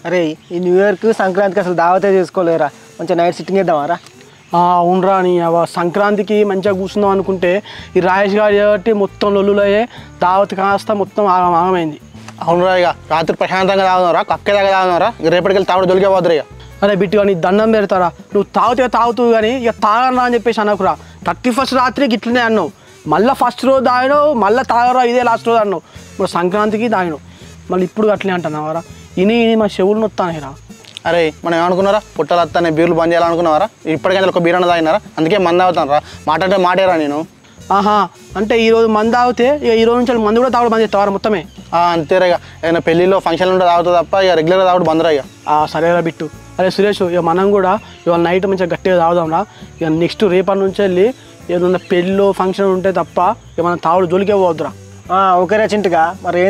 అరే ఈ న్యూ ఇయర్కి సంక్రాంతికి అసలు దావతే చేసుకోలేరా, మంచిగా నైట్ సిట్టింగ్ చేద్దామారా? అవునరా నీ సంక్రాంతికి మంచిగా కూర్చుందాం అనుకుంటే ఈ రాయేష్ గారు కాబట్టి మొత్తం లొల్లులయ్యే దావత్ కాస్త మొత్తం ఆగమైంది. అవునరా, ఇక రాత్రి ప్రశాంతంగా తాగుదాంరా, కక్కేదాకా తాగుదాంరా, ఇక రేపటికెళ్ళి తాగుడు దొరికే పోదురు. ఇక అరే బిట్టుగా నీ దండం పెడతారా, నువ్వు తాగుతావు కానీ ఇక తాగరా అని చెప్పేసి అనకురా. 31st రాత్రి గిట్లనే అన్నావు, మళ్ళీ ఫస్ట్ రోజు తాగినావు, మళ్ళీ తాగరా ఇదే లాస్ట్ రోజు అన్నావు, ఇప్పుడు సంక్రాంతికి తాగినావు, మళ్ళీ ఇప్పుడు అట్లనే అంటున్నావారా? ఇని మా చెవులు నొత్తానేరా. అరే మనం ఏమనుకున్నారా, పుట్టలు వస్తానే బీర్లు బంద్ చేయాలనుకున్నారా? ఇప్పటికైనా ఒక బీర్ అన్న తాగినారా? అందుకే మంది అవుతాను రా, మాట్లాడే మాటేరా నేను. ఆహా, అంటే ఈరోజు మంది తాగితే ఇక ఈ రోజు నుంచి మంది కూడా తాగడం బంద్ చేస్తావారా మొత్తమే? అంతేరా, ఇక ఏదైనా పెళ్ళిలో ఫంక్షన్లు ఉంటే తాగుతుంది తప్ప ఇక రెగ్యులర్గా తాగుడు బందరా. ఇక సరేరా బిట్టు. అరే సురేష్, ఇక మనం కూడా ఇవాళ నైట్ మంచిగా గట్టిగా తాగుదాంరా. ఇక నెక్స్ట్ రేపటి నుంచి వెళ్ళి ఏదన్నా పెళ్ళిలో ఫంక్షన్ ఉంటే తప్ప ఇక మనం తాగుడు జోలికే పోవద్దురా. ఓకేరా చింటుగా, మరి